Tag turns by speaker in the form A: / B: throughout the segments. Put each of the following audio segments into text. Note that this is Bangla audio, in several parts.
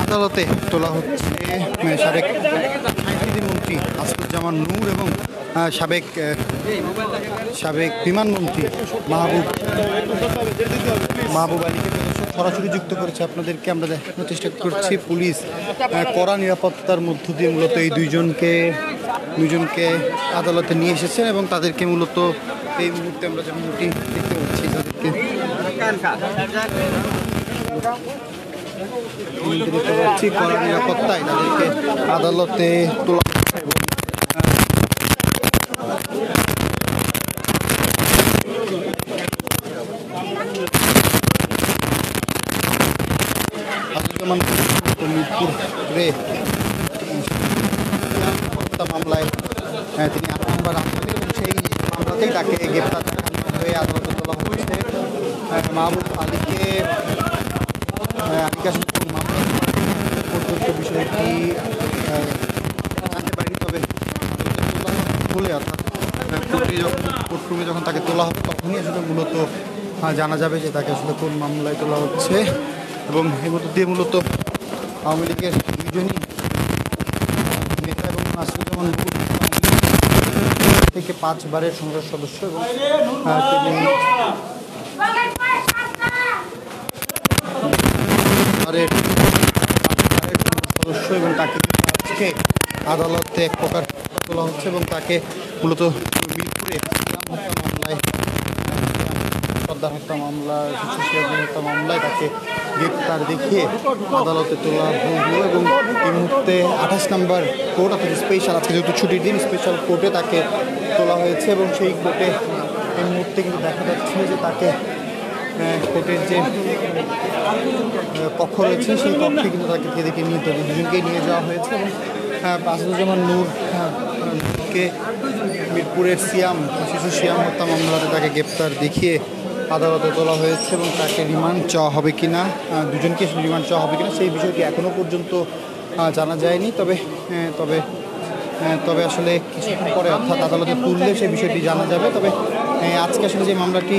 A: আদালতে তোলা হচ্ছে সাবেক আইনজীবী মন্ত্রী আসাদুজ্জামান নূর এবং সাবেক বিমানমন্ত্রী মাহবুব আলীকে সরাসরি যুক্ত করেছে। আপনাদেরকে আমরা দেখানোর চেষ্টা করছি। পুলিশ কড়া নিরাপত্তার মধ্য দিয়ে মূলত এই দুইজনকে আদালতে নিয়ে এসেছেন এবং তাদেরকে মূলত এই মুহূর্তে আমরা যেমনটি দেখতে পাচ্ছি তাদেরকে কড়া নিরাপত্তায় তাদেরকে আদালতে তোলা মিরপুরে মামলায় তিনি ৮ নম্বর আসামি এবং সেই মামলাতেই তাকে গ্রেপ্তার হয়ে আদালতে তোলা হচ্ছে। মাহবুব আলীকে মামলা পর্যন্ত বিষয়টি জানতে পারিনি, তবে বলে অর্থাৎ কোর্টরুমে যখন তাকে তোলা হবে তখনই আসলে মূলত জানা যাবে যে তাকে আসলে কোন মামলায় তোলা হচ্ছে। এবং এর মধ্য দিয়ে মূলত আওয়ামী লীগের দুইজনই নেতা এবং আসাদুজ্জামান নূর থেকে 5 বারের সংসদ সদস্য এবং তিনি সদস্য এবং তাকে আজকে আদালতে এক প্রকার তোলা হচ্ছে এবং তাকে মূলত মিরপুরে হত্যা মামলায় হত্যা মামলায় তাকে গ্রেপ্তার দেখিয়ে আদালতে তোলা হলো এবং এই মুহূর্তে 28 নম্বর কোর্ট অর্থাৎ স্পেশাল, আজকে যেহেতু ছুটির দিন, স্পেশাল কোর্টে তাকে তোলা হয়েছে এবং সেই কোর্টে এই মুহূর্তে কিন্তু দেখা যাচ্ছে যে তাকে কোর্টের যে কক্ষ রয়েছে সেই কক্ষে কিন্তু তাকে দেখে দুজনকেই নিয়ে যাওয়া হয়েছে এবং আসাদুজ্জামান নূরকে মিরপুরের শিশু সিয়াম হত্যা মামলাতে তাকে গ্রেপ্তার দেখিয়ে আদালতে তোলা হয়েছে এবং তাকে রিমান্ড চাওয়া হবে কিনা, দুজনকে রিমান্ড চাওয়া হবে কিনা সেই বিষয়টি এখনও পর্যন্ত জানা যায়নি। তবে আসলে কিছুক্ষণ পরে অর্থাৎ আদালতে তুললে সেই বিষয়টি জানা যাবে। তবে আজকে আসলে যে মামলাটি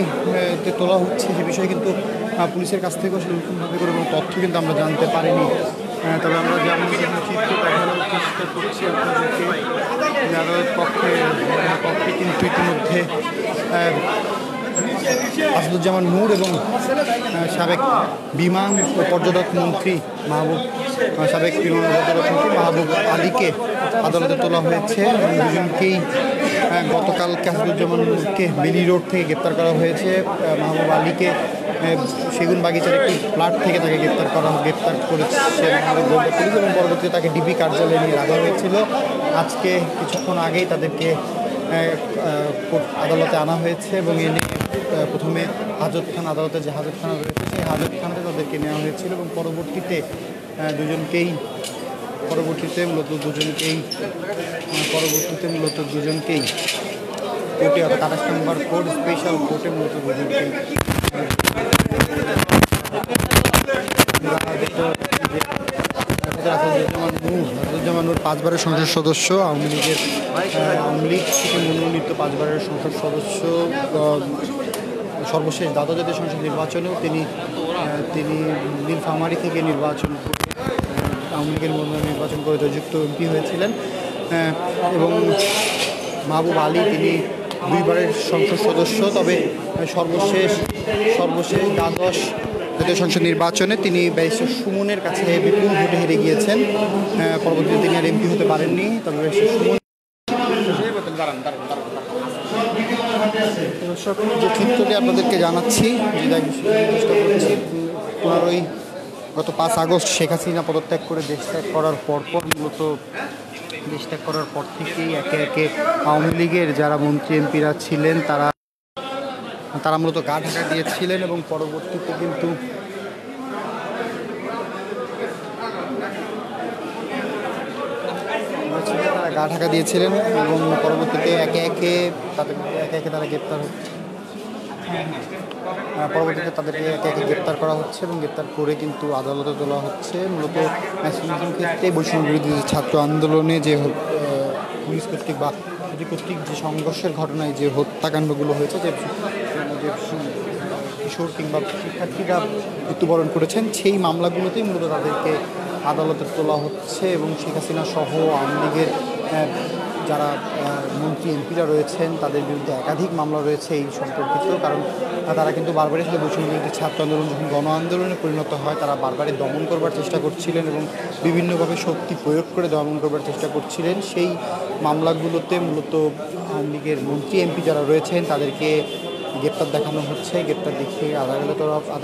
A: তোলা হচ্ছে সে বিষয়ে কিন্তু পুলিশের কাছ থেকেও সেরকমভাবে করে কোনো তথ্য কিন্তু আমরা জানতে পারিনি। তবে আমরা যেমন চিত্র দেখানোর চেষ্টা করছি আপনাদেরকে, আদালত কক্ষে কিন্তু ইতিমধ্যে আসাদুজ্জামান নূর এবং সাবেক বিমান ও পর্যটক মন্ত্রী মাহবুব আলীকে আদালতে তোলা হয়েছে। দুজনকেই গতকালকে আসাদুজ্জামান নূরকে বেলি রোড থেকে গ্রেপ্তার করা হয়েছে। মাহবুব আলীকে সেগুন বাগিচার একটি ফ্ল্যাট থেকে তাকে গ্রেপ্তার করেছে পুলিশ এবং পরবর্তীতে তাকে ডিবি কার্যালয়ে নিয়ে রাখা হয়েছিল। আজকে কিছুক্ষণ আগেই তাদেরকে আদালতে আনা হয়েছে এবং এনে প্রথমে হাজতখানা, আদালতের যে হাজতখানা রয়েছে সেই হাজতখানাতে তাদেরকে নেওয়া হয়েছিল এবং পরবর্তীতে মূলত দুজনকেই কোর্টে অর্থাৎ 28 নম্বর কোর্ট স্পেশাল কোর্টে মূলত দুজনকেই আসাদুজ্জামান নূর 5 বারের সংসদ সদস্য, আওয়ামী লীগ থেকে মনোনীত 5 বারের সংসদ সদস্য। সর্বশেষ দ্বাদশ জাতীয় সংসদ নির্বাচনেও তিনি নীলফামারী থেকে আওয়ামী লীগের মনোনয়ন নির্বাচন করে জয়যুক্ত এমপি হয়েছিলেন এবং মাহবুব আলী তিনি 2 বারের সংসদ সদস্য। তবে সর্বশেষ দ্বাদশ জাতীয় সংসদ নির্বাচনে তিনি ব্যারিস্টার সুমনের কাছে বিপুল ভোটে হেরে গিয়েছেন। পরবর্তীতে তিনি আর এমপি হতে পারেননি। তবে ব্যারিস্টার সুমন যে চিত্রটি আপনাদেরকে জানাচ্ছি, চেষ্টা করছি, 15ই গত 5 আগস্ট শেখ হাসিনা পদত্যাগ করে দেশ ত্যাগ করার পর থেকেই একে একে আওয়ামী লীগের যারা মন্ত্রী এমপিরা ছিলেন তারা মূলত গা ঢাকা দিয়েছিলেন এবং পরবর্তীতে কিন্তু তারা গা ঢাকা দিয়েছিলেন এবং পরবর্তীতে একে একে তারা গ্রেপ্তার হচ্ছে। পরবর্তীতে তাদেরকে একে একে গ্রেপ্তার করা হচ্ছে এবং গ্রেপ্তার করে কিন্তু আদালতে তোলা হচ্ছে। মূলত ক্ষেত্রে বৈষম্য বিরোধী ছাত্র আন্দোলনে যে পুলিশ কর্তৃক বা কর্তৃক যে সংঘর্ষের ঘটনায় যে হত্যাকাণ্ডগুলো হয়েছে, যে কিশোর কিংবা শিক্ষার্থীরা মৃত্যুবরণ করেছেন, সেই মামলাগুলোতেই মূলত তাদেরকে আদালতে তোলা হচ্ছে। এবং শেখ হাসিনা সহ আওয়ামী লীগের যারা মন্ত্রী এমপিরা রয়েছেন তাদের বিরুদ্ধে একাধিক মামলা রয়েছে এই সম্পর্কিত। কারণ তারা কিন্তু বারবারই আসলে বৈষম্যবিরোধী ছাত্র আন্দোলন যখন গণ আন্দোলনে পরিণত হয় তারা বারবারই দমন করবার চেষ্টা করছিলেন এবং বিভিন্নভাবে শক্তি প্রয়োগ করে দমন করবার চেষ্টা করছিলেন। সেই মামলাগুলোতে মূলত আওয়ামী লীগের মন্ত্রী এমপি যারা রয়েছেন তাদেরকে গ্রেপ্তার দেখানো হচ্ছে, গ্রেপ্তার দেখিয়ে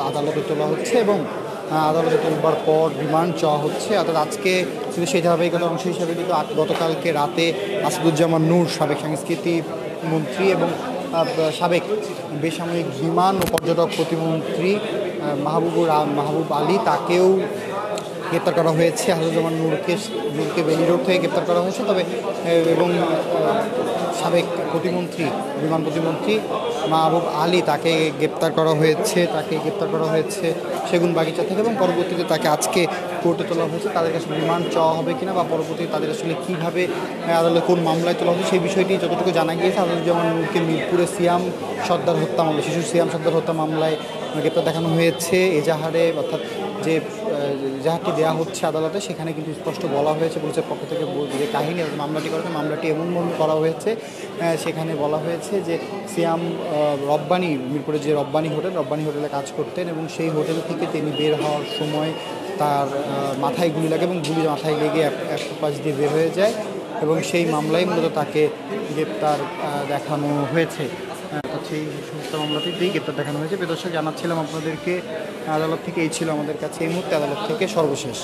A: আদালতে তোলা হচ্ছে এবং আদালতে তোলবার পর রিমান্ড চাওয়া হচ্ছে। অর্থাৎ আজকে শুধু সেই ধারাবাহিকতার অংশ হিসাবে কিন্তু গতকালকে রাতে আসাদুজ্জামান নূর সাবেক সংস্কৃতি মন্ত্রী এবং সাবেক বেসামরিক বিমান ও পর্যটক প্রতিমন্ত্রী মাহবুব আলী তাকেও গ্রেপ্তার করা হয়েছে। আসাদুজ্জামান নূরকে বেলি রোড থেকে গ্রেপ্তার করা হয়েছে, তবে এবং সাবেক বিমান প্রতিমন্ত্রী মাহবুব আলী তাকে গ্রেপ্তার করা হয়েছে সেগুনবাগিচা থেকে এবং পরবর্তীতে তাকে আজকে কোর্টে তোলা হয়েছে। তাদের কাছে রিমান্ড চাওয়া হবে কিনা বা পরবর্তীতে তাদের আসলে কীভাবে আদালতে কোন মামলায় তোলা হবে সেই বিষয়টি যতটুকু জানা গিয়েছে আসাদুজ্জামান নূরকে মিরপুরে শিশু সিয়াম সর্দার হত্যা মামলায় গ্রেপ্তার দেখানো হয়েছে। এজাহারে অর্থাৎ যে এজাহারটি দেওয়া হচ্ছে আদালতে সেখানে কিন্তু স্পষ্ট বলা হয়েছে পুলিশের পক্ষ থেকে যে কাহিনী মামলাটি এমনভাবে করা হয়েছে, সেখানে বলা হয়েছে যে সিয়াম মিরপুরে যে রব্বানি হোটেলে কাজ করতেন এবং সেই হোটেল থেকে তিনি বের হওয়ার সময় তার মাথায় গুলি লাগে এবং গুলি মাথায় লেগে এক পাশ দিয়ে বের হয়ে যায় এবং সেই মামলায় মূলত তাকে গ্রেপ্তার দেখানো হয়েছে। সেই সমস্ত মামলাতেই গ্রেপ্তার দেখানো হয়েছে। দর্শক জানাচ্ছিলাম আপনাদেরকে আদালত থেকে এই ছিল আমাদের কাছে এই মুহূর্তে আদালত থেকে সর্বশেষ।